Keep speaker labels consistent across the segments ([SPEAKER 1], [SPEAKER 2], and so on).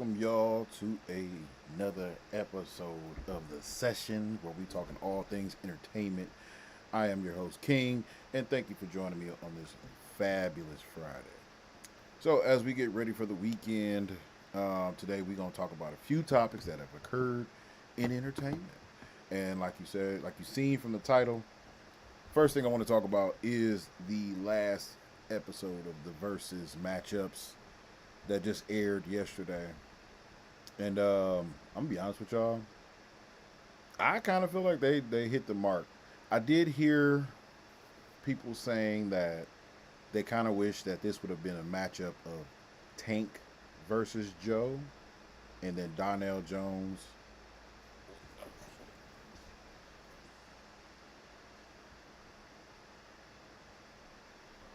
[SPEAKER 1] welcome y'all to another episode of the session where we talking all things entertainment. I am your host King, and thank you for joining me on this fabulous Friday. So as we get ready for the weekend, today we're gonna talk about a few topics that have occurred in entertainment. And like you said, like you've seen from the title, first thing I want to talk about is the last episode of the versus matchups that just aired yesterday. And I'm gonna be honest with y'all, I kind of feel like they hit the mark. I did hear people saying that they kind of wish that this would have been a matchup of Tank versus Joe, and then Donnell Jones.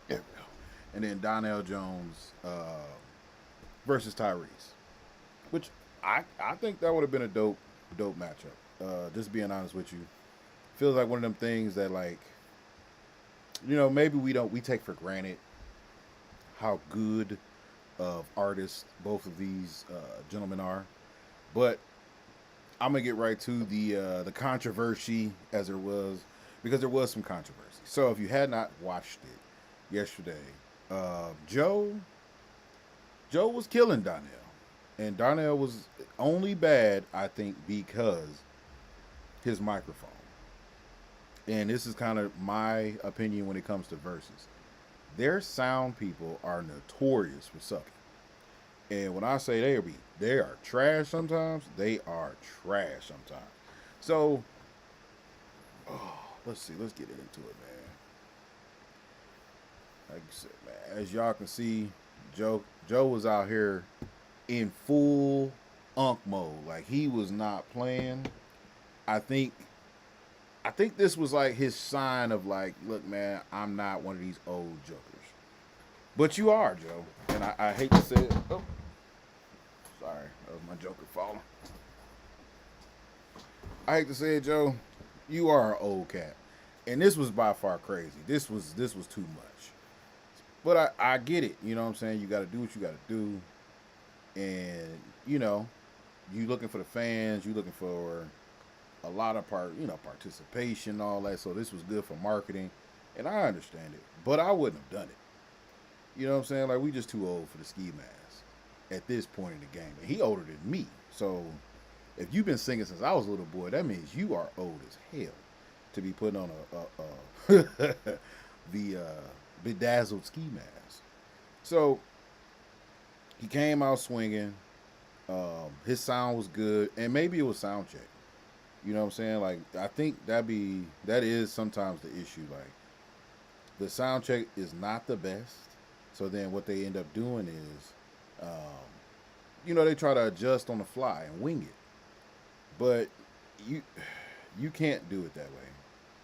[SPEAKER 1] There we go. And then Donnell Jones versus Tyrese, which I think that would have been a dope matchup. Just being honest with you, feels like one of them things that like maybe we take for granted how good of artists both of these gentlemen are. But I'm gonna get right to the controversy as there was, because there was some controversy. So if you had not watched it yesterday, Joe was killing Donnell, and Donnell was only bad I think because his microphone. And this is kind of my opinion when it comes to verses. Their sound people are notorious for sucking. And when I say they are trash sometimes, they are trash sometimes. So, let's see, let's get into it, man. Like you said, man, as y'all can see, Joe was out here in full unk mode. Like he was not playing. I think I think this was like his sign of like, look, man, I'm not one of these old jokers. But you are, Joe. And I hate to say it. Oh, sorry, that was my joker falling. I hate to say it, Joe. You are an old cat. And this was by far crazy. This was too much. But I get it. You know what I'm saying? You gotta do what you gotta do. And, you know, you looking for the fans, you looking for a lot of participation and all that. So this was good for marketing, and I understand it, but I wouldn't have done it. You know what I'm saying? Like we just too old for the ski mask at this point in the game, and he older than me. So if you've been singing since I was a little boy, that means you are old as hell to be putting on a the bedazzled ski mask. So he came out swinging. His sound was good, and maybe it was sound check. You know what I'm saying? Like I think that is sometimes the issue. Like the sound check is not the best. So then what they end up doing is, they try to adjust on the fly and wing it. But you you can't do it that way.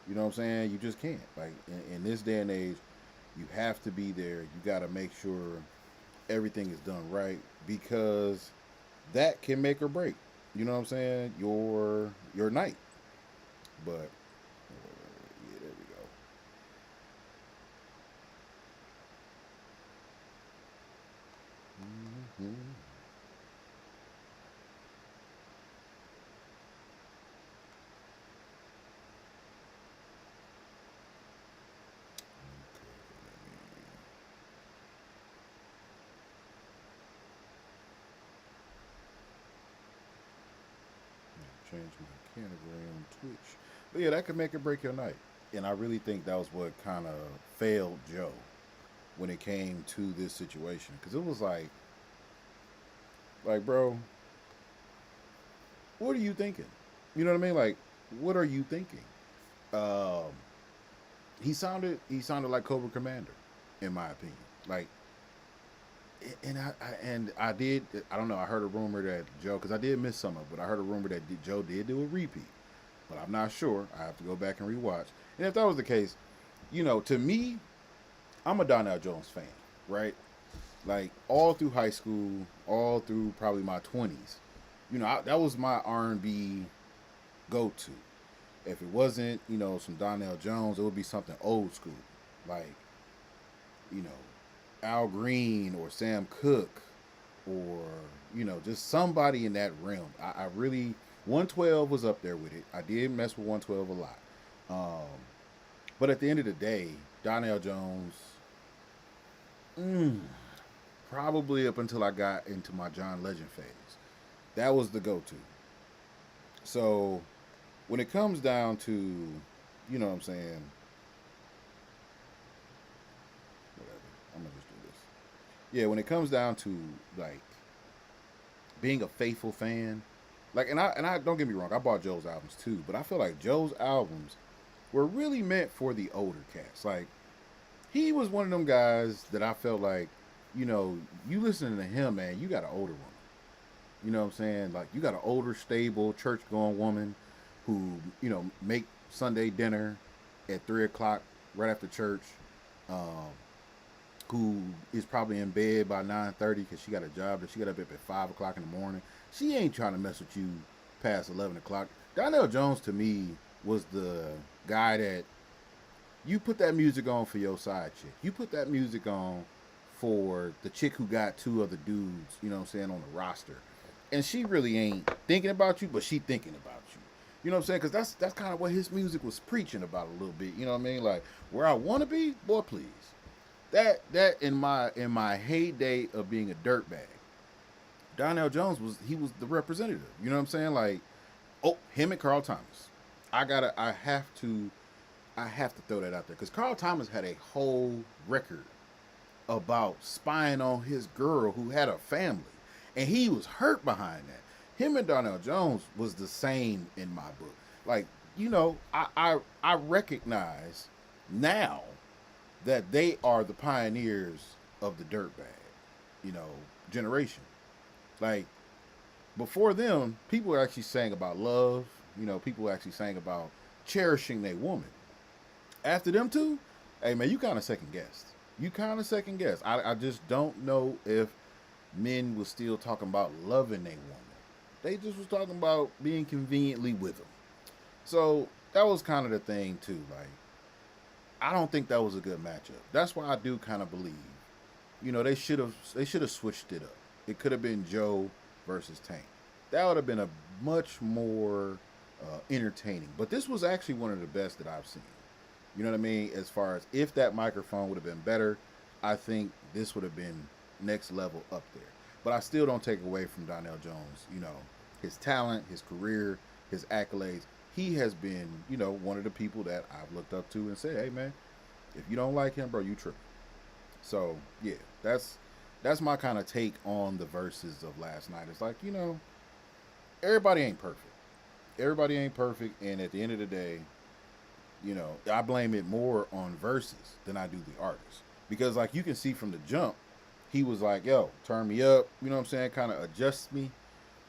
[SPEAKER 1] You know what I'm saying? You just can't. Like in this day and age, you have to be there. You got to make sure everything is done right, because that can make or break. You know what I'm saying? Your night. But yeah, there we go. Mm-hmm. Change my category on Twitch. But yeah, that could make or break your night. And I really think that was what kind of failed Joe when it came to this situation, because it was like, bro, what are you thinking? You know what I mean? Like, what are you thinking? Um, he sounded like Cobra Commander, in my opinion. Like, and I did, I don't know, I heard a rumor that Joe, because I did miss some of it, but I heard a rumor that Joe did do a repeat, but I'm not sure. I have to go back and rewatch. And if that was the case, to me, I'm a Donnell Jones fan, right? Like all through high school, all through probably my 20s, that was my R&B go to. If it wasn't, some Donnell Jones, it would be something old school, like you know Al Green or Sam Cooke, or just somebody in that realm. I really 112 was up there with it. I did mess with 112 a lot, but at the end of the day, Donnell Jones, mm, probably up until I got into my John Legend phase, that was the go-to. So when it comes down to, what I'm saying, whatever, I'm gonna just do this. Yeah, when it comes down to like being a faithful fan, like, and I don't get me wrong, I bought Joe's albums too, but I feel like Joe's albums were really meant for the older cats. Like, he was one of them guys that I felt like, you listening to him, man, you got an older woman. You know what I'm saying? Like, you got an older, stable, church going woman who, make Sunday dinner at 3 o'clock right after church. Um, who is probably in bed by 9:30 because she got a job that she got up at 5 o'clock in the morning. She ain't trying to mess with you past 11 o'clock. Donnell Jones to me was the guy that you put that music on for your side chick. You put that music on for the chick who got two other dudes, you know what I'm saying, on the roster. And she really ain't thinking about you, but she thinking about you. You know what I'm saying? Because that's kind of what his music was preaching about a little bit. You know what I mean? Like, where I want to be, boy, please. That in my heyday of being a dirtbag, Donnell Jones was the representative. You know what I'm saying? Like, oh, him and Carl Thomas. I have to throw that out there because Carl Thomas had a whole record about spying on his girl who had a family, and he was hurt behind that. Him and Donnell Jones was the same in my book. Like, I recognize now that they are the pioneers of the dirtbag, you know, generation. Like, before them, people were actually saying about love. People were actually saying about cherishing their woman. After them two, hey man, you kind of second guessed. You kind of second guessed. I just don't know if men was still talking about loving their woman. They just was talking about being conveniently with them. So that was kind of the thing too. Like, I don't think that was a good matchup. That's why I do kind of believe, they should have switched it up. It could have been Joe versus Tank. That would have been a much more entertaining. But this was actually one of the best that I've seen. You know what I mean? As far as if that microphone would have been better, I think this would have been next level up there. But I still don't take away from Donnell Jones, his talent, his career, his accolades. He has been, one of the people that I've looked up to and said, hey man, if you don't like him, bro, you tripping. So yeah, that's my kind of take on the verses of last night. It's like, everybody ain't perfect. Everybody ain't perfect, and at the end of the day, I blame it more on verses than I do the artist. Because like you can see from the jump, he was like, yo, turn me up, you know what I'm saying? Kind of adjust me,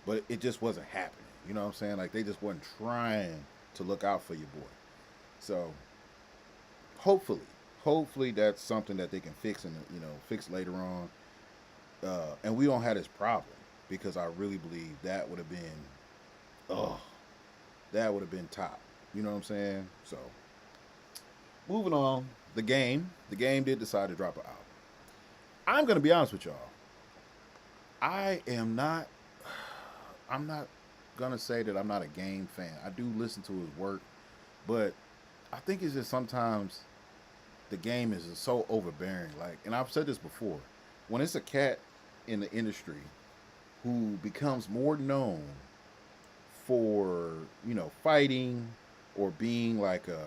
[SPEAKER 1] but it just wasn't happening. You know what I'm saying? Like they just wasn't trying to look out for your boy. So hopefully, hopefully that's something that they can fix and fix later on. And we don't have this problem because I really believe that would have been, oh, that would have been top. You know what I'm saying? So moving on, the game did decide to drop an album. I'm gonna be honest with y'all. I am not. I'm not gonna say that I'm not a Game fan. I do listen to his work, but I think it's just sometimes the Game is just so overbearing. Like, and I've said this before, when it's a cat in the industry who becomes more known for fighting or being like a,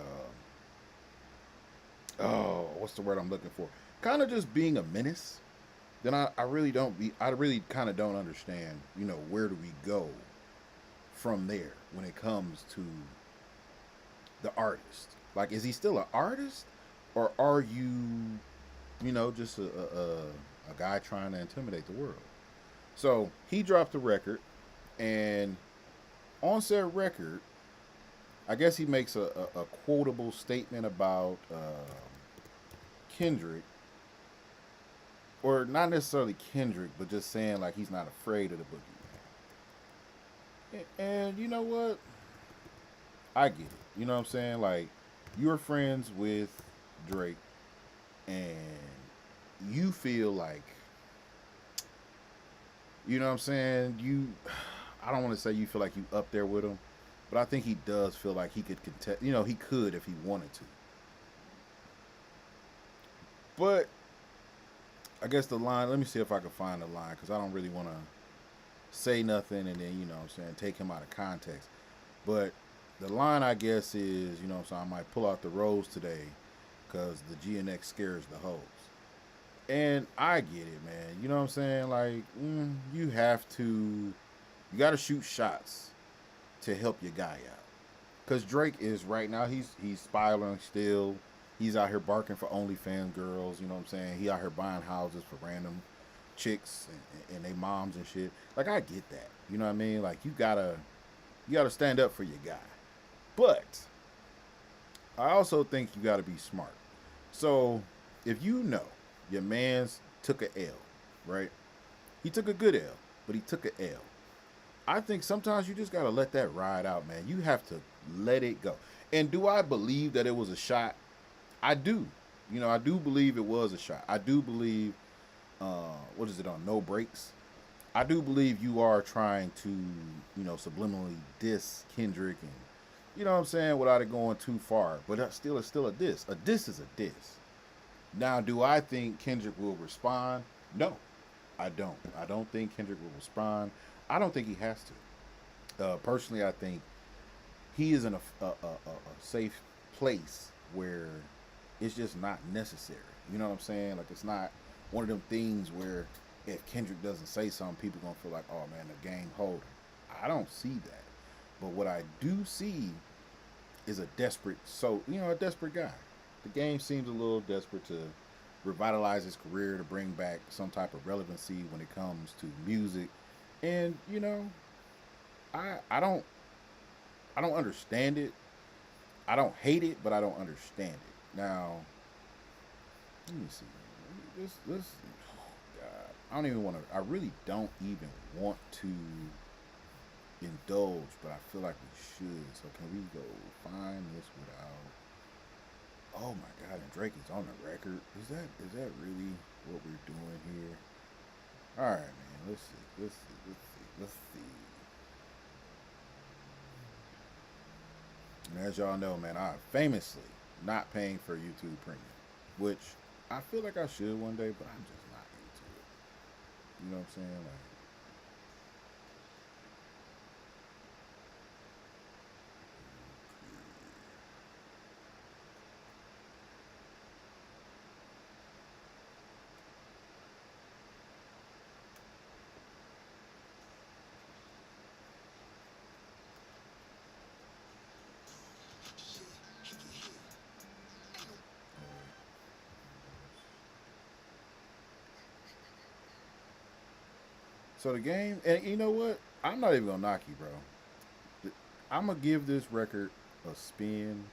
[SPEAKER 1] oh, what's the word I'm looking for? Kind of just being a menace. Then I really don't be I really kind of don't understand, where do we go from there when it comes to the artist? Like, is he still an artist, or are you, just a guy trying to intimidate the world? So he dropped a record, and on said record, I guess he makes a quotable statement about Kendrick, or not necessarily Kendrick, but just saying like he's not afraid of the boogeyman. And you know what? I get it. You know what I'm saying? Like, you're friends with Drake, and you feel like You know what I'm saying? I don't want to say you feel like you up there with him, but I think he does feel like he could contest. You know, he could if he wanted to. But I guess the line. Let me see if I can find the line because I don't really want to say nothing and then you know what I'm saying take him out of context. But the line I guess is you know what I'm saying I might pull out the rose today because the GNX scares the hoes. And I get it, man. You know what I'm saying? Like, you have to, you got to shoot shots to help your guy out. Cause Drake is right now. He's spiraling still. He's out here barking for OnlyFans girls. You know what I'm saying? He out here buying houses for random chicks and they moms and shit. Like I get that. You know what I mean? Like you gotta stand up for your guy. But I also think you gotta be smart. So if you know your man's took a L, right? He took a good L, but he took a L. I think sometimes you just gotta let that ride out, man. You have to let it go. And do I believe that it was a shot? I do. You know, I do believe it was a shot. I do believe, what is it on No Breaks? I do believe you are trying to, you know, subliminally diss Kendrick and, you know what I'm saying, without it going too far. But it's still a diss. A diss is a diss. Now, do I think Kendrick will respond? No, I don't. I don't think Kendrick will respond. I don't think he has to. Personally, I think he is in a safe place where it's just not necessary. You know what I'm saying? Like it's not one of them things where if Kendrick doesn't say something, people gonna feel like, oh man, the game holder. I don't see that. But what I do see is a desperate guy. The game seems a little desperate to revitalize his career, to bring back some type of relevancy when it comes to music. And you know, I don't understand it. I don't hate it, but I don't understand it. Now, let me see. Let's oh God. I don't even want to. I really don't even want to indulge, but I feel like we should. So can we go find this without? Oh my God! And Drake is on the record. Is that really what we're doing here? All right, man. Let's see. Let's see. And as y'all know, man, I famously not paying for YouTube Premium, which I feel like I should one day, but I'm just not into it. You know what I'm saying? Like, so the game, and you know what? I'm not even gonna knock you, bro. I'm gonna give this record a spin,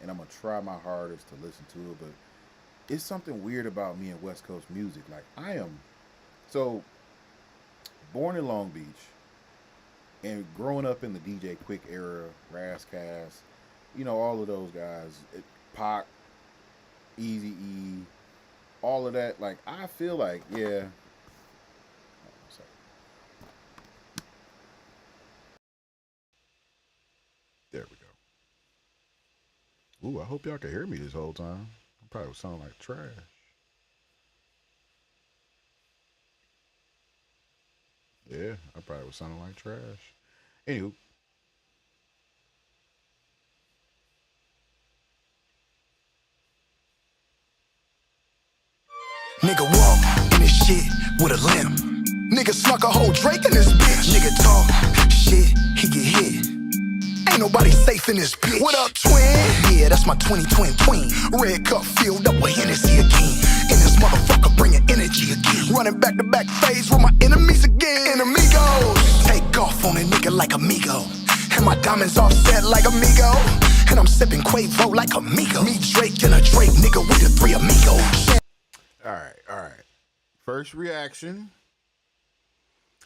[SPEAKER 1] and I'm gonna try my hardest to listen to it. But it's something weird about me and West Coast music. Like I am so born in Long Beach and growing up in the DJ Quick era, Razzcast, you know all of those guys, Pac, Easy E, all of that. Like I feel like yeah. Sorry. There we go. Ooh, I hope y'all can hear me this whole time. I probably was sounding like trash. Yeah, I probably was sounding like trash. Anywho,
[SPEAKER 2] Nigga walk in this shit with a limp. Nigga snuck a whole Drake in this bitch. Nigga talk shit, he get hit. Ain't nobody safe in this bitch. What up, twin? Yeah, that's my 20 twin. Red cup filled up with Hennessy again. In this motherfucker bringing energy again. Running back to back phase with my enemies again. Enemigos. Take off on a nigga like Amigo. And my diamonds offset like Amigo. And I'm sipping Quavo like Amigo. Me, Drake, and a Drake nigga with the three amigos.
[SPEAKER 1] all right. First reaction.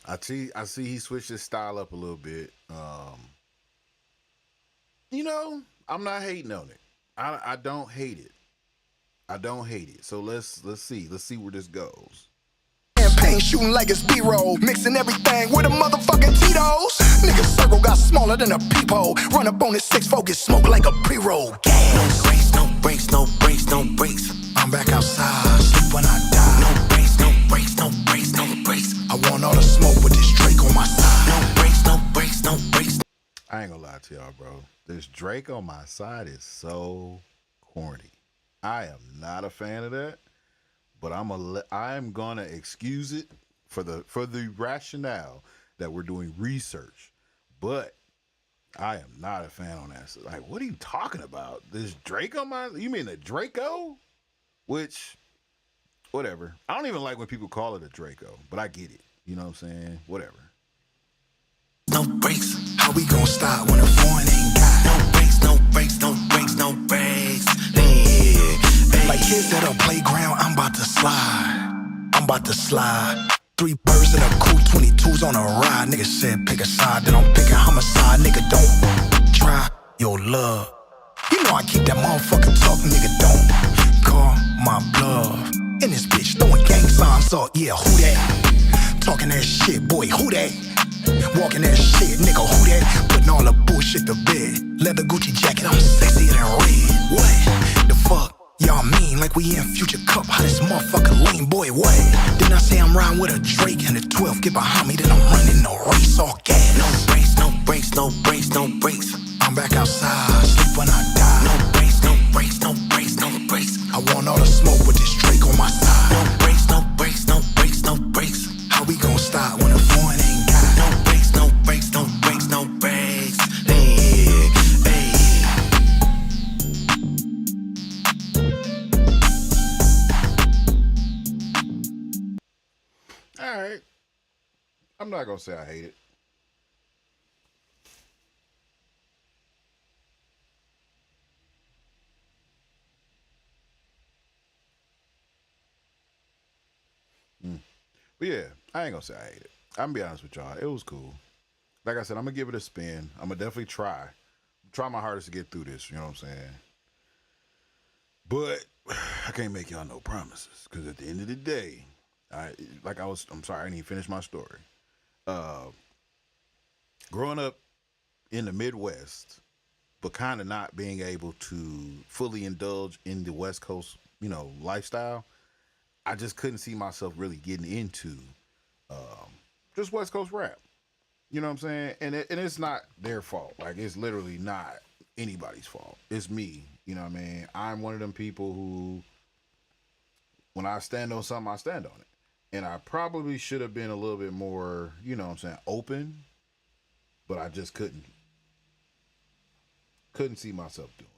[SPEAKER 1] I see he switched his style up a little bit. You know, I'm not hating on it. I don't hate it. I don't hate it. So let's see. Let's see where this goes.
[SPEAKER 2] Pain shooting like it's B-roll. Mixing everything with a motherfucking Tito's. Nigga circle got smaller than a peephole. Run up on his 6-4, get smoked like a pre-roll. Gas. No brakes, no brakes, no brakes, no brakes. I'm back outside, sleep when I die. No brakes, no brakes, no brakes, no brakes. I want all the smoke with this Drake on my side. No brakes, no brakes, no brakes.
[SPEAKER 1] I ain't gonna lie to y'all, bro. This Drake on my side is so corny. I am not a fan of that, but I'm gonna excuse it for the rationale that we're doing research. But I am not a fan on that. Like, what are you talking about? This Drake on my? You mean the Draco? Which, whatever. I don't even like when people call it a Draco, but I get it. You know what I'm saying? Whatever.
[SPEAKER 2] No brakes. How we gon' stop when the foreign ain't got? No brakes, no brakes, no brakes, no brakes. Yeah. Like kids at a playground, I'm about to slide. I'm about to slide. 3 birds in a cool 22s on a ride. Nigga said pick a side, then I'm picking homicide. Nigga don't try your love. You know I keep that motherfucking talk, nigga don't call my bluff. In this bitch throwing gang signs up, yeah, who that? Talking that shit, boy, who that? Walking that shit, nigga, who that? Putting all the bullshit to bed. Leather Gucci jacket, I'm sexier than red. What the fuck? Y'all mean like we in Future Cup? How this motherfucker lean, boy, what? Then I say I'm riding with a Drake and the 12 get behind me, then I'm running no race, all gas. No brakes, no brakes, no brakes, no brakes. I'm back outside, sleep when I die. No brakes, no brakes, no brakes, no brakes. I want all the smoke with this Drake on my side. No brakes, no brakes, no brakes, no brakes. How we gon' stop when the foreign ain't got? No brakes, no brakes, no brakes, no brakes. Hey, hey.
[SPEAKER 1] All right. I'm not gonna say I hate it. But yeah, I ain't gonna say I hate it. I'm gonna be honest with y'all. It was cool. Like I said, I'm gonna give it a spin. I'm gonna definitely try my hardest to get through this. You know what I'm saying? But I can't make y'all no promises because at the end of the day, I'm sorry, I didn't even finish my story. Growing up in the Midwest, but kind of not being able to fully indulge in the West Coast, lifestyle. I just couldn't see myself really getting into just West Coast rap. You know what I'm saying? And it's not their fault. Like, it's literally not anybody's fault. It's me. You know what I mean? I'm one of them people who, when I stand on something, I stand on it. And I probably should have been a little bit more, you know what I'm saying, open, but I just couldn't. Couldn't see myself doing it.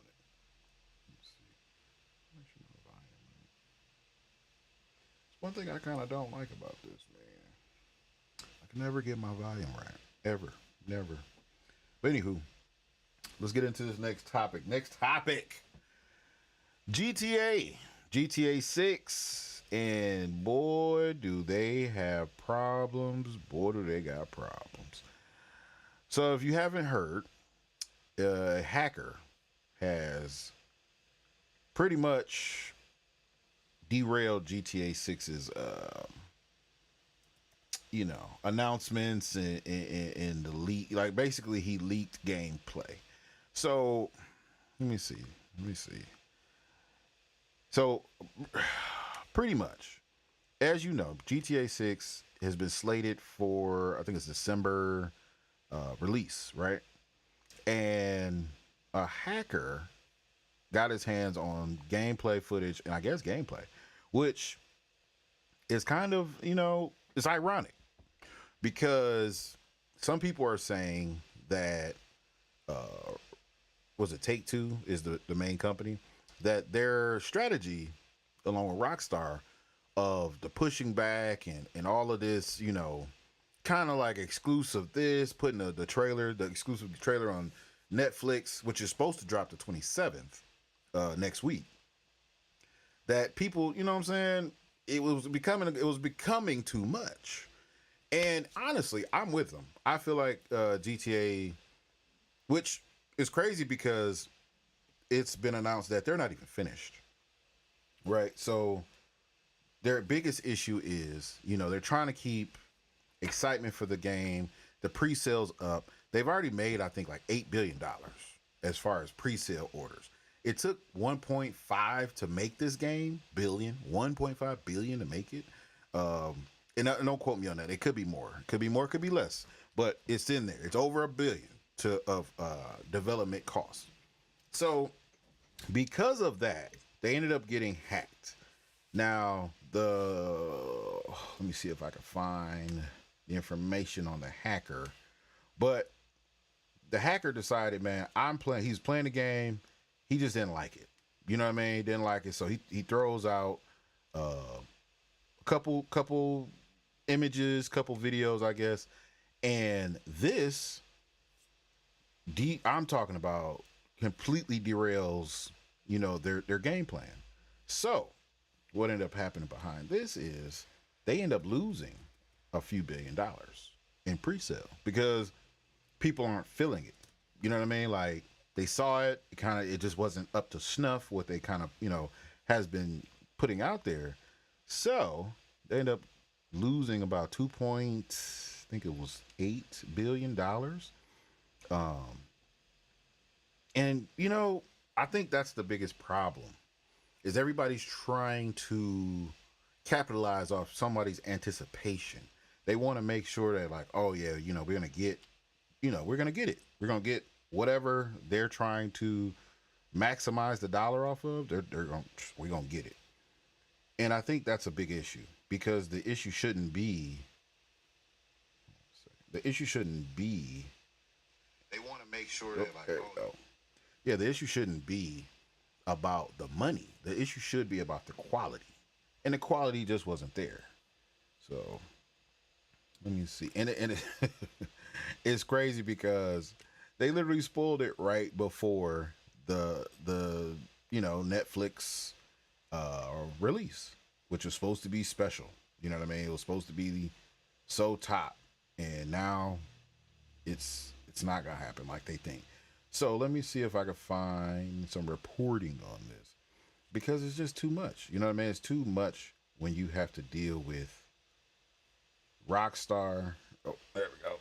[SPEAKER 1] One thing I kind of don't like about this, man. I can never get my volume right. Ever. Never. But anywho, let's get into this next topic. GTA. GTA 6. And boy, do they have problems. Boy, do they got problems. So if you haven't heard, a hacker has pretty much derailed GTA 6's, announcements and the leak. Like, basically, he leaked gameplay. So, let me see. So, pretty much, as you know, GTA 6 has been slated for, I think it's December release, right? And a hacker got his hands on gameplay footage, and I guess gameplay, which is kind of, it's ironic because some people are saying that, was it Take-Two is the main company, that their strategy along with Rockstar of the pushing back and all of this, kind of like exclusive this, putting the exclusive trailer on Netflix, which is supposed to drop the 27th next week. That people, you know what I'm saying, it was becoming too much. And honestly, I'm with them. I feel like GTA, which is crazy because it's been announced that they're not even finished. Right? So their biggest issue is, they're trying to keep excitement for the game. The pre-sales up. They've already made, I think, like $8 billion as far as pre-sale orders. It took 1.5 to make this game, 1.5 billion to make it. And don't quote me on that. It could be more. Could be more, could be less. But it's in there. It's over $1 billion of development costs. So because of that, they ended up getting hacked. Now, let me see if I can find the information on the hacker. But the hacker decided, man, he's playing the game. He just didn't like it. You know what I mean? He didn't like it. So he throws out a couple images, couple videos, I guess. And this, I'm talking about, completely derails, their game plan. So what ended up happening behind this is they end up losing a few $1 billion in pre-sale because people aren't feeling it. You know what I mean? Like, they saw it, it just wasn't up to snuff what they has been putting out there. So they end up losing about $2.8 billion. And I think that's the biggest problem, is everybody's trying to capitalize off somebody's anticipation. They want to make sure that, like, oh yeah, we're going to get it. We're going to get whatever they're trying to maximize the dollar off of. We're going to get it. And I think that's a big issue, because the issue shouldn't be, they want to make sure that, like, yeah, the issue shouldn't be about the money. The issue should be about the quality. And the quality just wasn't there. So let me see. And it's crazy because they literally spoiled it right before the Netflix release, which was supposed to be special. You know what I mean? It was supposed to be so top, and now it's not gonna happen like they think. So let me see if I can find some reporting on this, because it's just too much. You know what I mean? It's too much when you have to deal with Rockstar. Oh, there we go.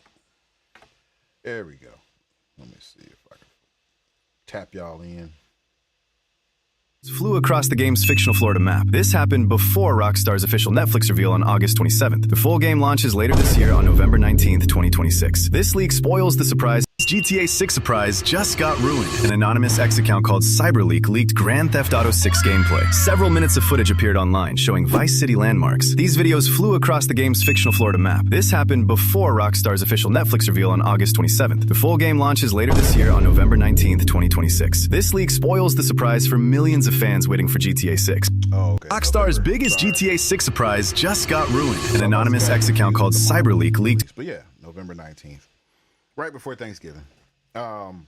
[SPEAKER 1] There we go. Let me see if I can tap y'all in.
[SPEAKER 3] Flew across the game's fictional Florida map. This happened before Rockstar's official Netflix reveal on August 27th. The full game launches later this year on November 19th, 2026. This leak spoils the surprise. GTA 6 surprise just got ruined. An anonymous X account called CyberLeak leaked Grand Theft Auto 6 gameplay. Several minutes of footage appeared online showing Vice City landmarks. These videos flew across the game's fictional Florida map. This happened before Rockstar's official Netflix reveal on August 27th. The full game launches later this year on November 19th, 2026. This leak spoils the surprise for millions of fans waiting for GTA 6.
[SPEAKER 1] Oh, okay.
[SPEAKER 3] Rockstar's biggest GTA 6 surprise just got ruined. An anonymous X account called CyberLeak leaked.
[SPEAKER 1] But yeah, November 19th. Right before Thanksgiving. And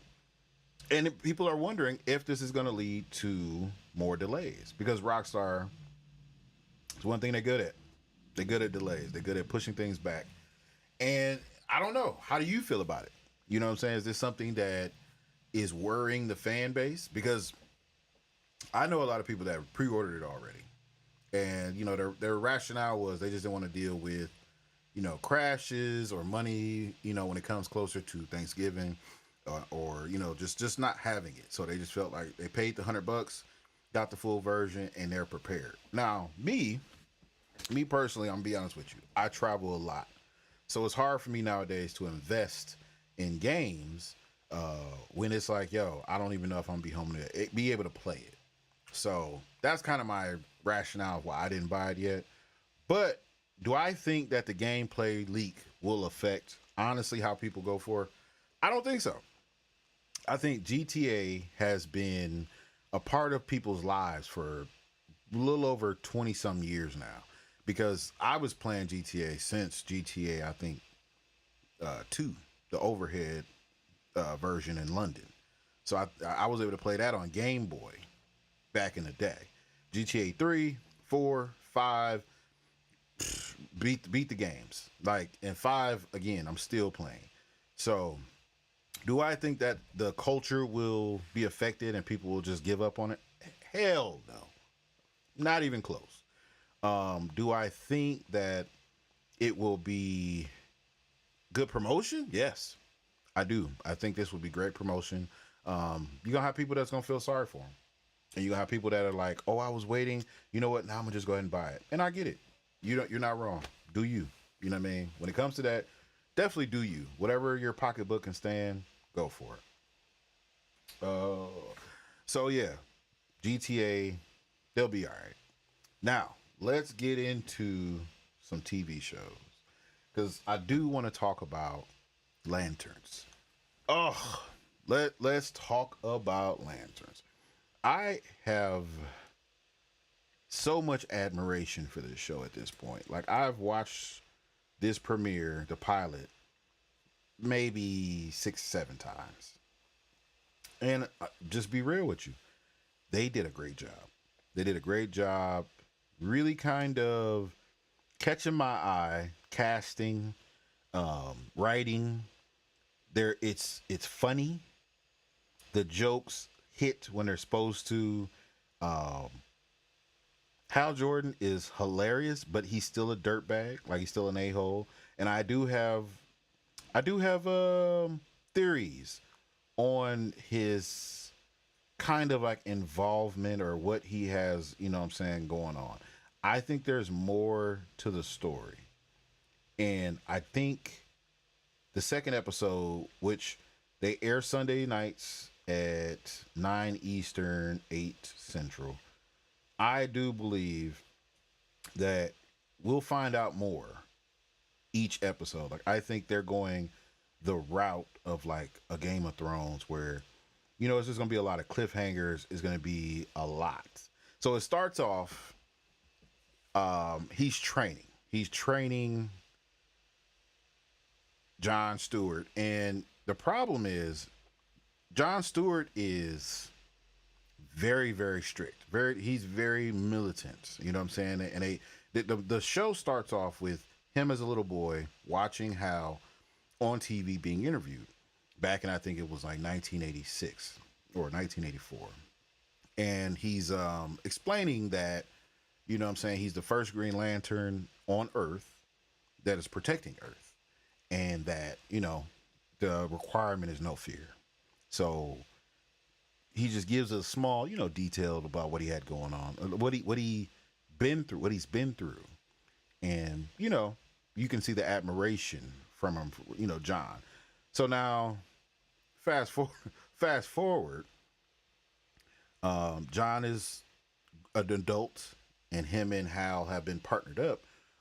[SPEAKER 1] people are wondering if this is going to lead to more delays, because Rockstar is one thing they're good at. They're good at delays. They're good at pushing things back. And I don't know. How do you feel about it? You know what I'm saying? Is this something that is worrying the fan base? Because I know a lot of people that have pre-ordered it already. And, their rationale was they just didn't want to deal with, crashes or money, when it comes closer to Thanksgiving, or just not having it. So they just felt like they paid the $100, got the full version, and they're prepared. Now, me personally, I'm gonna be honest with you. I travel a lot. So it's hard for me nowadays to invest in games when it's like, yo, I don't even know if I'm gonna be home to be able to play it. So that's kind of my rationale of why I didn't buy it yet. But do I think that the gameplay leak will affect, honestly, how people go for it? I don't think so. I think GTA has been a part of people's lives for a little over 20 some years now, because I was playing GTA since GTA, I think, 2, the overhead version in London. So I was able to play that on Game Boy back in the day. GTA 3, 4, 5, beat the games. Like, and 5, again, I'm still playing. So do I think that the culture will be affected and people will just give up on it? Hell no. Not even close. Do I think that it will be good promotion? Yes, I do. I think this would be great promotion. You're gonna have people that's gonna feel sorry for them, and you're gonna have people that are like, "Oh, I was waiting. You know what? Now I'm gonna just go ahead and buy it." And I get it. You're not wrong. Do you? You know what I mean? When it comes to that, definitely do you. Whatever your pocketbook can stand, go for it. So yeah, GTA, they'll be all right. Now let's get into some TV shows because I do want to talk about Lanterns. Oh, let's talk about Lanterns. I have so much admiration for this show at this point. Like I've watched this premiere, the pilot, maybe 6, 7 times. And just be real with you, they did a great job. They did a great job, really kind of catching my eye, casting, writing. It's funny. The jokes hit when they're supposed to. Hal Jordan is hilarious, but he's still a dirtbag, like he's still an a-hole. And I do have theories on his kind of like involvement or what he has, you know what I'm saying, going on. I think there's more to the story. And I think the second episode, which they air Sunday nights at 9 Eastern, 8 Central, I do believe that we'll find out more each episode. Like I think they're going the route of like a Game of Thrones where, you know, it's just gonna be a lot of cliffhangers. It's gonna be a lot. So it starts off, he's training Jon Stewart. And the problem is Jon Stewart is very, very strict. He's very militant. You know what I'm saying? And the show starts off with him as a little boy watching Hal on TV being interviewed back in, I think it was like 1986 or 1984. And he's explaining that, you know what I'm saying, he's the first Green Lantern on Earth that is protecting Earth. And that, you know, the requirement is no fear. So he just gives a small, you know, detail about what he had going on, what he's been through. And, you know, you can see the admiration from him, you know, John. So now fast forward, John is an adult and him and Hal have been partnered up.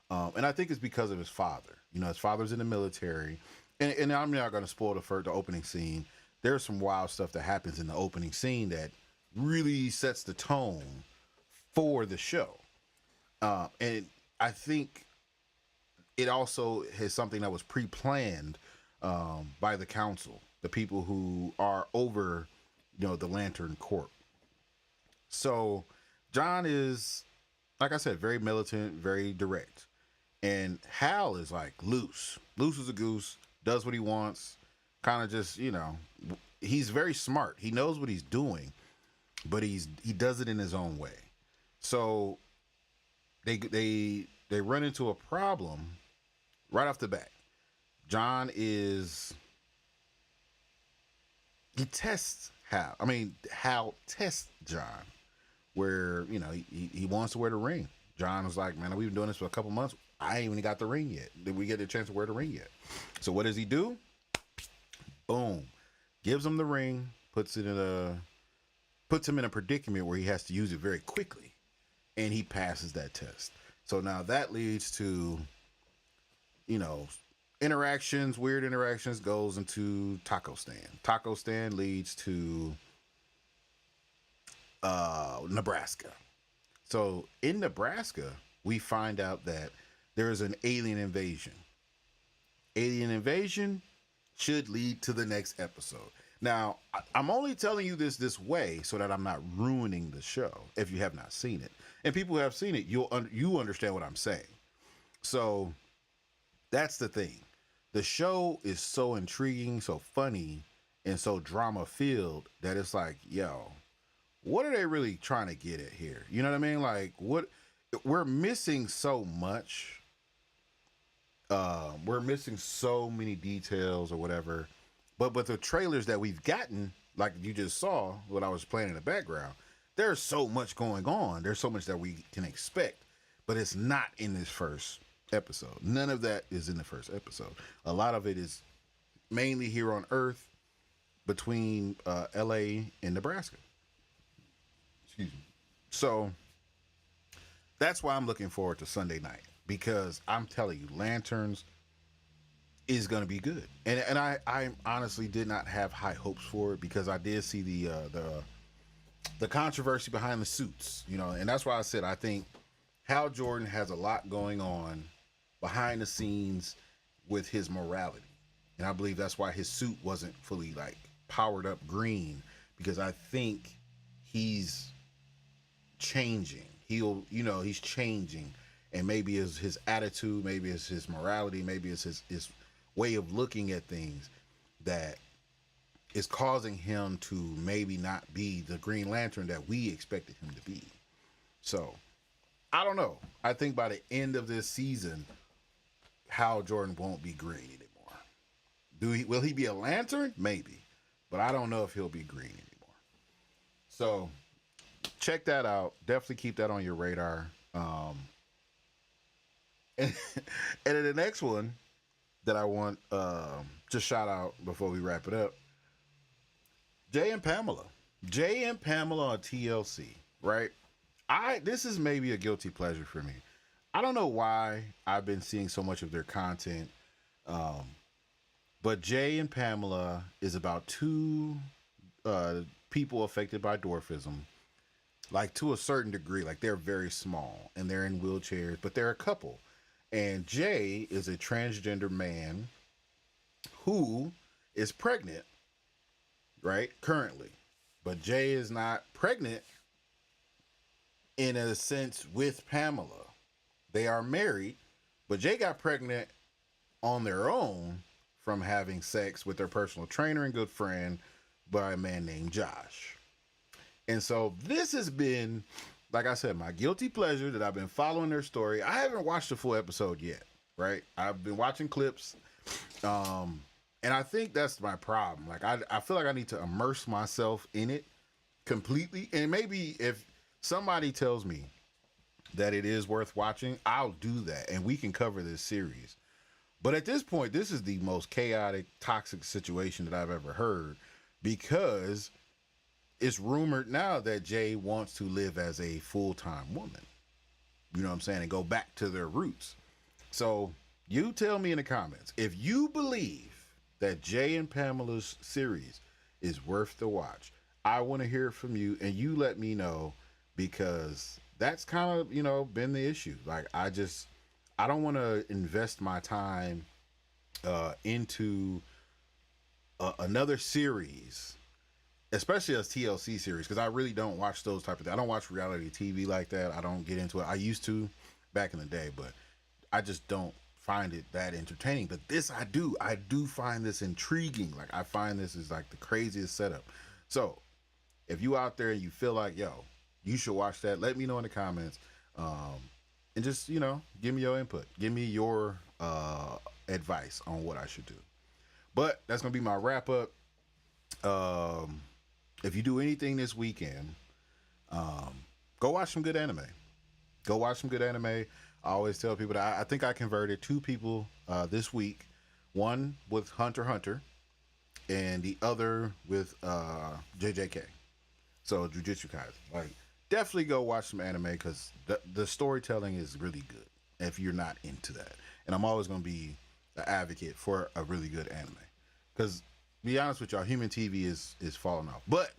[SPEAKER 1] And I think it's because of his father. You know, his father's in the military. And I'm not going to spoil the opening scene. There's some wild stuff that happens in the opening scene that really sets the tone for the show. And I think it also has something that was pre-planned by the council, the people who are over, you know, the Lantern Corps. So John is, like I said, very militant, very direct. And Hal is like loose as a goose, does what he wants, kind of just, you know, he's very smart. He knows what he's doing, but he does it in his own way. So they run into a problem right off the bat. He tests Hal. Hal tests John, where, you know, he wants to wear the ring. John was like, man, we've been doing this for a couple months. I ain't even got the ring yet. Did we get a chance to wear the ring yet? So what does he do? Boom. Gives him the ring, puts him in a predicament where he has to use it very quickly. And he passes that test. So now that leads to, you know, weird interactions, goes into Taco Stand. Taco Stand leads to Nebraska. So in Nebraska, we find out that there is an alien invasion. Alien invasion should lead to the next episode. Now, I'm only telling you this way so that I'm not ruining the show if you have not seen it. And people who have seen it, you understand what I'm saying. So that's the thing. The show is so intriguing, so funny, and so drama-filled that it's like, yo, what are they really trying to get at here? You know what I mean? Like, what we're missing so much. We're missing so many details or whatever. But the trailers that we've gotten, like you just saw, what I was playing in the background, there's so much going on. There's so much that we can expect, but it's not in this first episode. None of that is in the first episode. A lot of it is mainly here on Earth between LA and Nebraska. Excuse me. So that's why I'm looking forward to Sunday night, because I'm telling you, Lanterns is going to be good. And I honestly did not have high hopes for it, because I did see the controversy behind the suits, you know, and that's why I said I think Hal Jordan has a lot going on behind the scenes with his morality. And I believe that's why his suit wasn't fully like powered up green, because I think he's changing. He's changing, and maybe it's his attitude, maybe it's his morality, maybe it's his way of looking at things that is causing him to maybe not be the Green Lantern that we expected him to be. So I don't know. I think by the end of this season, Hal Jordan won't be green anymore. Will he be a Lantern? Maybe, but I don't know if he'll be green anymore. So check that out. Definitely keep that on your radar. And then the next one that I want to shout out before we wrap it up, Jay and Pamela. Jay and Pamela on TLC, right? This is maybe a guilty pleasure for me. I don't know why I've been seeing so much of their content. But Jay and Pamela is about two people affected by dwarfism, like to a certain degree. Like they're very small and they're in wheelchairs, but they're a couple. And Jay is a transgender man who is pregnant, right? Currently. But Jay is not pregnant in a sense with Pamela. They are married, but Jay got pregnant on their own from having sex with their personal trainer and good friend by a man named Josh. And so this has been, like I said, my guilty pleasure that I've been following their story. I haven't watched the full episode yet, right? I've been watching clips. And I think that's my problem. Like I feel like I need to immerse myself in it completely. And maybe if somebody tells me that it is worth watching, I'll do that and we can cover this series. But at this point, this is the most chaotic, toxic situation that I've ever heard, because it's rumored now that Jay wants to live as a full-time woman. You know what I'm saying? And go back to their roots. So you tell me in the comments, if you believe that Jay and Pamela's series is worth the watch, I want to hear it from you, and you let me know, because that's kind of, been the issue. Like, I don't want to invest my time into another series, especially a TLC series, because I really don't watch those type of things. I don't watch reality TV like that. I don't get into it. I used to back in the day, but I just don't find it that entertaining. But this I do. I do find this intriguing. Like, I find this is like the craziest setup. So if you out there and you feel like, yo, you should watch that, let me know in the comments. And just, give me your input. Give me your advice on what I should do. But that's going to be my wrap up. If you do anything this weekend, go watch some good anime. Go watch some good anime. I always tell people that I think I converted 2 people this week. One with Hunter x Hunter and the other with JJK. So Jujutsu Kaisen. Like, definitely go watch some anime, because the storytelling is really good if you're not into that. And I'm always going to be an advocate for a really good anime, because to be honest with y'all, human TV is falling off. But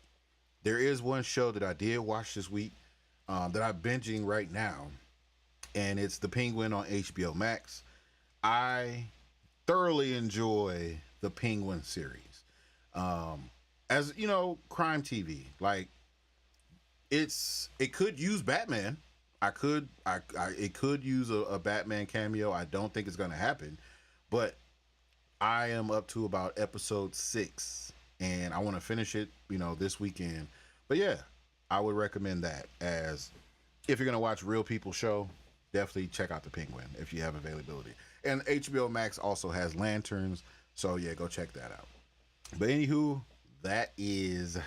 [SPEAKER 1] there is one show that I did watch this week that I'm binging right now, and it's The Penguin on HBO Max. I thoroughly enjoy the Penguin series. As crime TV, like, it could use Batman. It could use a Batman cameo. I don't think it's going to happen, but I am up to about episode 6 and I want to finish it, this weekend. But yeah, I would recommend that as if you're gonna watch Real People Show, definitely check out The Penguin if you have availability. And HBO Max also has Lanterns, so yeah, go check that out. But anywho, that is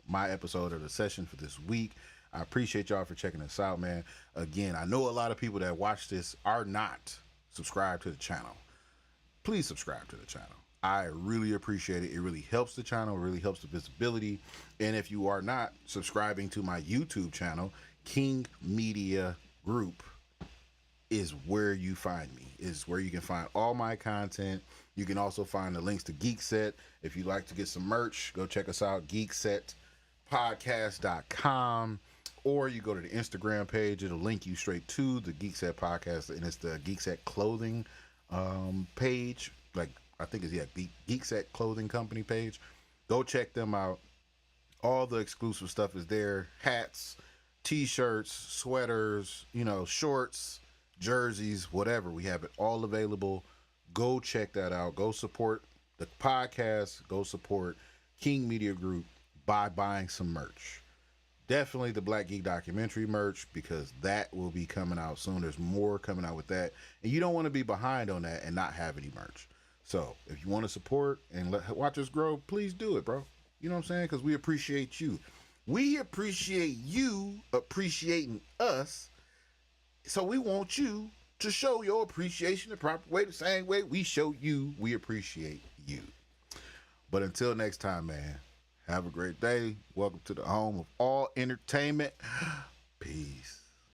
[SPEAKER 1] my episode of the session for this week. I appreciate y'all for checking us out, man. Again, I know a lot of people that watch this are not subscribed to the channel. Please subscribe to the channel. I really appreciate it. It really helps the channel. It really helps the visibility. And if you are not subscribing to my YouTube channel, King Media Group is where you find me, is where you can find all my content. You can also find the links to Geekset. If you'd like to get some merch, go check us out, geeksetpodcast.com, or you go to the Instagram page. It'll link you straight to the Geekset Podcast, and it's the Geekset Clothing page. Like, I think it's, Geekset Clothing Company page. Go check them out. All the exclusive stuff is there. Hats, t-shirts, sweaters, shorts, jerseys, whatever. We have it all available. Go check that out. Go support the podcast. Go support King Media Group by buying some merch. Definitely the Black Geek documentary merch, because that will be coming out soon. There's more coming out with that. And you don't want to be behind on that and not have any merch. So if you want to support and watch us grow, please do it, bro. You know what I'm saying? Because we appreciate you. We appreciate you appreciating us. So we want you to show your appreciation the proper way, the same way we show you we appreciate you. But until next time, man, have a great day. Welcome to the home of all entertainment. Peace.